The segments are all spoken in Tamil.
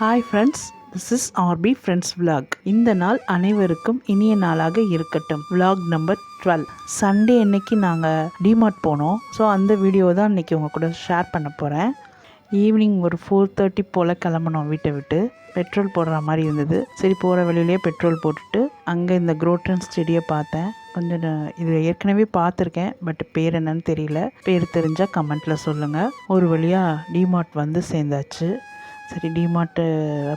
Hi friends, this is RP friends vlog. இந்த நாள் அனைவருக்கும் இனிய நாளாக இருக்கட்டும். Vlog number 12. சண்டே அன்னைக்கு நாங்கள் டிமார்ட் போனோம். ஸோ அந்த வீடியோ தான் இன்றைக்கி உங்கள் கூட ஷேர் பண்ண போகிறேன். ஈவினிங் ஒரு 4:30 போல் கிளம்புனோம் வீட்டை விட்டு. பெட்ரோல் போடுற மாதிரி இருந்தது. சரி, போகிற வழியிலே பெட்ரோல் போட்டுட்டு அங்கே இந்த குரோட்டன்ஸ் செடியை பார்த்தேன். கொஞ்சம் இது ஏற்கனவே பார்த்துருக்கேன், பட் பேர் என்னன்னு தெரியல. பேர் தெரிஞ்சால் கமெண்ட்டில் சொல்லுங்கள். ஒரு வழியாக டிமார்ட் வந்து சேர்ந்தாச்சு. சரி, டிமார்ட்டு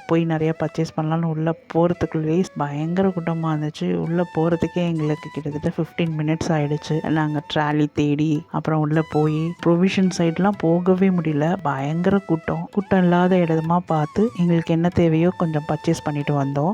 போய் நிறையா பர்ச்சேஸ் பண்ணலான்னு உள்ளே போகிறதுக்குள்ளேயே பயங்கர கூட்டமாக இருந்துச்சு. உள்ளே போகிறதுக்கே எங்களுக்கு கிட்டத்தட்ட 15 மினிட்ஸ் ஆகிடுச்சு. நாங்கள் ட்ராலி தேடி அப்புறம் உள்ளே போய் ப்ரொவிஷன் சைட்லாம் போகவே முடியல. பயங்கர கூட்டம் இல்லாத இடமா பார்த்து எங்களுக்கு என்ன தேவையோ கொஞ்சம் பர்ச்சேஸ் பண்ணிட்டு வந்தோம்.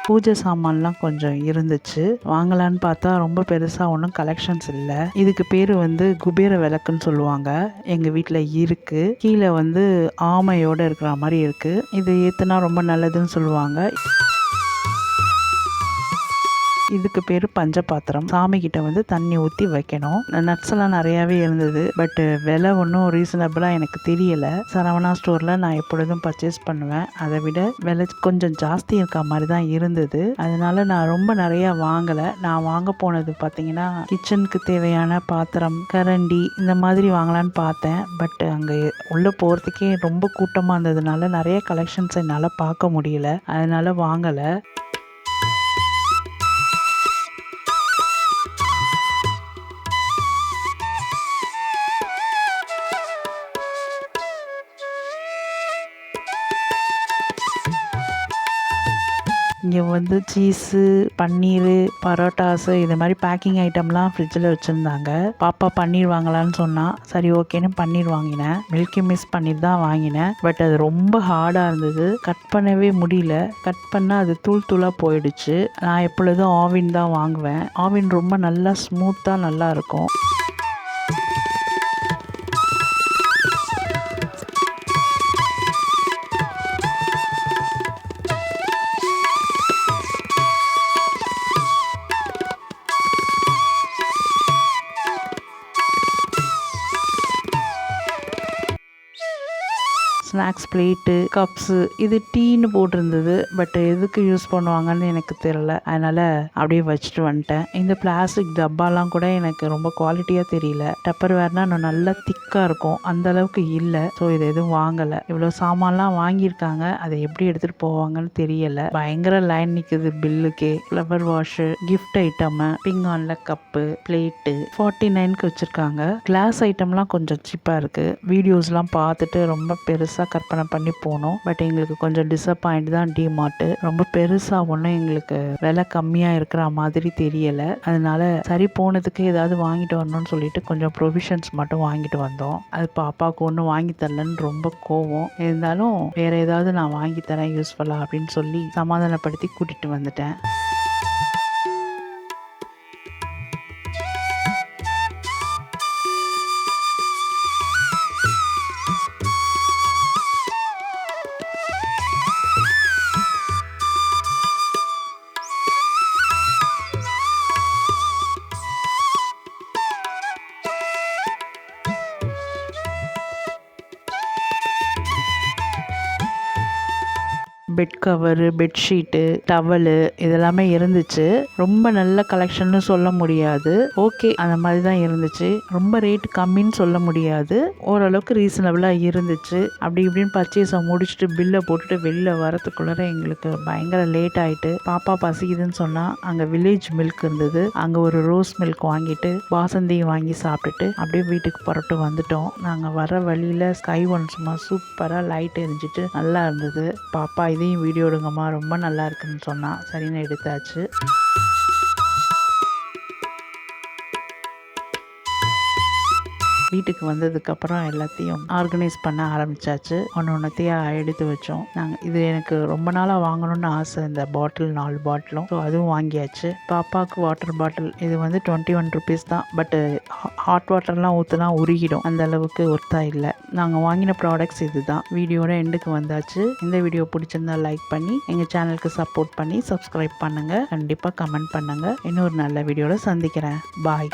பூஜை சாமான்லாம் கொஞ்சம் இருந்துச்சு. வாங்கலான்னு பார்த்தா ரொம்ப பெருசாக ஒன்றும் கலெக்ஷன்ஸ் இல்லை. இதுக்கு பேர் வந்து குபேர விளக்குன்னு சொல்லுவாங்க. எங்கள் வீட்டில் இருக்குது. கீழே வந்து ஆமையோடு இருக்கிற மாதிரி இருக்குது. இது ஏற்றுனா ரொம்ப நல்லதுன்னு சொல்லுவாங்க. இதுக்கு பேர் பஞ்ச பாத்திரம். சாமி கிட்ட வந்து தண்ணி ஊற்றி வைக்கணும். நட்ஸ் எல்லாம் நிறையாவே இருந்தது. பட் விலை ஒன்றும் ரீசனபிளாக எனக்கு தெரியலை. சரவணா ஸ்டோரில் நான் எப்பொழுதும் பர்ச்சேஸ் பண்ணுவேன். அதை விட விலை கொஞ்சம் ஜாஸ்தி இருக்க மாதிரி தான் இருந்தது. அதனால நான் ரொம்ப நிறையா வாங்கலை. நான் வாங்க போனது பார்த்தீங்கன்னா கிச்சனுக்கு தேவையான பாத்திரம், கரண்டி இந்த மாதிரி வாங்கலான்னு பார்த்தேன். பட் அங்கே உள்ளே போகிறதுக்கே ரொம்ப கூட்டமாக இருந்ததுனால நிறைய கலெக்ஷன்ஸ் என்னால் பார்க்க முடியல. அதனால வாங்கலை. இங்கே வந்து சீஸு, பன்னீர், பரோட்டாஸு இது மாதிரி பேக்கிங் ஐட்டம்லாம் ஃப்ரிட்ஜில் வச்சுருந்தாங்க. பாப்பா பன்னீர் வாங்கலான்னு சொன்னால் சரி ஓகேன்னு பன்னீர் வாங்கினேன். மில்கி மிஸ் பன்னீர் தான் வாங்கினேன். பட் அது ரொம்ப ஹார்டாக இருந்தது. கட் பண்ணவே முடியல. கட் பண்ணால் அது தூள் தூளாக போயிடுச்சு. நான் எப்பொழுதும் ஆவின் தான் வாங்குவேன். ஆவின் ரொம்ப நல்லா ஸ்மூத்தாக நல்லா இருக்கும். ஸ்நாக்ஸ் பிளேட்டு, கப்ஸு, இது டீன்னு போட்டிருந்தது. பட் எதுக்கு யூஸ் பண்ணுவாங்கன்னு எனக்கு தெரியல. அதனால் அப்படியே வச்சுட்டு வந்துட்டேன். இந்த பிளாஸ்டிக் டப்பாலாம் கூட எனக்கு ரொம்ப குவாலிட்டியாக தெரியல. டப்பர் வேர்னா இன்னும் நல்லா திக்காக இருக்கும், அந்த அளவுக்கு இல்லை. ஸோ இது எதுவும் வாங்கலை. இவ்வளோ சாமான்லாம் வாங்கியிருக்காங்க, அதை எப்படி எடுத்துகிட்டு போவாங்கன்னு தெரியலை. பயங்கர லைன் நிற்குது பில்லுக்கே. ஃப்ளவர் வாஷு, கிஃப்ட் ஐட்டமு, பிங்கானில் கப்பு, பிளேட்டு 49க்கு வச்சுருக்காங்க. கிளாஸ் ஐட்டம்லாம் கொஞ்சம் சீப்பாக இருக்குது. வீடியோஸ்லாம் பார்த்துட்டு ரொம்ப பெருசாக கற்பனை பண்ணி போனோம். பட் எங்களுக்கு கொஞ்சம் டிசப்பாயிண்ட் தான். டிமார்ட்டு ரொம்ப பெருசாக ஒன்றும் எங்களுக்கு விலை கம்மியாக இருக்கிற மாதிரி தெரியலை. அதனால சரி, போனதுக்கு ஏதாவது வாங்கிட்டு வரணும்னு சொல்லிட்டு கொஞ்சம் ப்ரொவிஷன்ஸ் மட்டும் வாங்கிட்டு வந்தோம். அது பாப்பாவுக்கு ஒன்றும் வாங்கி தரலன்னு ரொம்ப கோவம். இருந்தாலும் வேற ஏதாவது நான் வாங்கி தரேன் யூஸ்ஃபுல்லாக அப்படின்னு சொல்லி சமாதானப்படுத்தி கூட்டிகிட்டு வந்துட்டேன். பெட் கவரு, பெட்ஷீட்டு, டவலு இதெல்லாமே இருந்துச்சு. ரொம்ப நல்ல கலெக்ஷன்னு சொல்ல முடியாது. ஓகே, அந்த மாதிரி தான் இருந்துச்சு. ரொம்ப ரேட் கம்மின்னு சொல்ல முடியாது. ஓரளவுக்கு ரீசனபிளாக இருந்துச்சு. அப்படி இப்படின்னு பர்ச்சேஸை முடிச்சுட்டு பில்லை போட்டுட்டு வெளில வரத்துக்குள்ளே எங்களுக்கு பயங்கர லேட் ஆகிட்டு, பாப்பா பசிக்குதுன்னு சொன்னால் அங்கே வில்லேஜ் மில்க் இருந்தது. அங்கே ஒரு ரோஸ் மில்க் வாங்கிட்டு பாசந்தியும் வாங்கி சாப்பிட்டுட்டு அப்படியே வீட்டுக்கு புறட்டு வந்துட்டோம். நாங்கள் வர வழியில் ஸ்கை ஒன் சும்மா சூப்பராக லைட் எரிஞ்சிட்டு நல்லா இருந்தது. பாப்பா இதையும் வீடியோ எடுங்கம்மா, ரொம்ப நல்லா இருக்குன்னு சொன்னால் சரின்னு எடுத்தாச்சு. வீட்டுக்கு வந்ததுக்கப்புறம் எல்லாத்தையும் ஆர்கனைஸ் பண்ண ஆரம்பிச்சாச்சு. ஒன்னொத்தையாக எடுத்து வச்சோம். இது எனக்கு ரொம்ப நாளாக வாங்கணும்னு ஆசை, இந்த பாட்டில் 4 பாட்டிலும். ஸோ அதுவும் வாங்கியாச்சு. பாப்பாவுக்கு வாட்டர் பாட்டில் இது வந்து 21 ருபீஸ் தான். பட்டு ஹாட் வாட்டர்லாம் ஊற்றுனா உருகிடும், அந்த அளவுக்கு ஒர்த்தாக இல்லை. நாங்கள் வாங்கின ப்ராடக்ட்ஸ் இது தான். வீடியோட எண்டுக்கு வந்தாச்சு. இந்த வீடியோ பிடிச்சிருந்தா லைக் பண்ணி எங்கள் சேனலுக்கு சப்போர்ட் பண்ணி சப்ஸ்கிரைப் பண்ணுங்கள். கண்டிப்பாக கமெண்ட் பண்ணுங்கள். இன்னொரு நல்ல வீடியோவில் சந்திக்கிறேன். பாய்.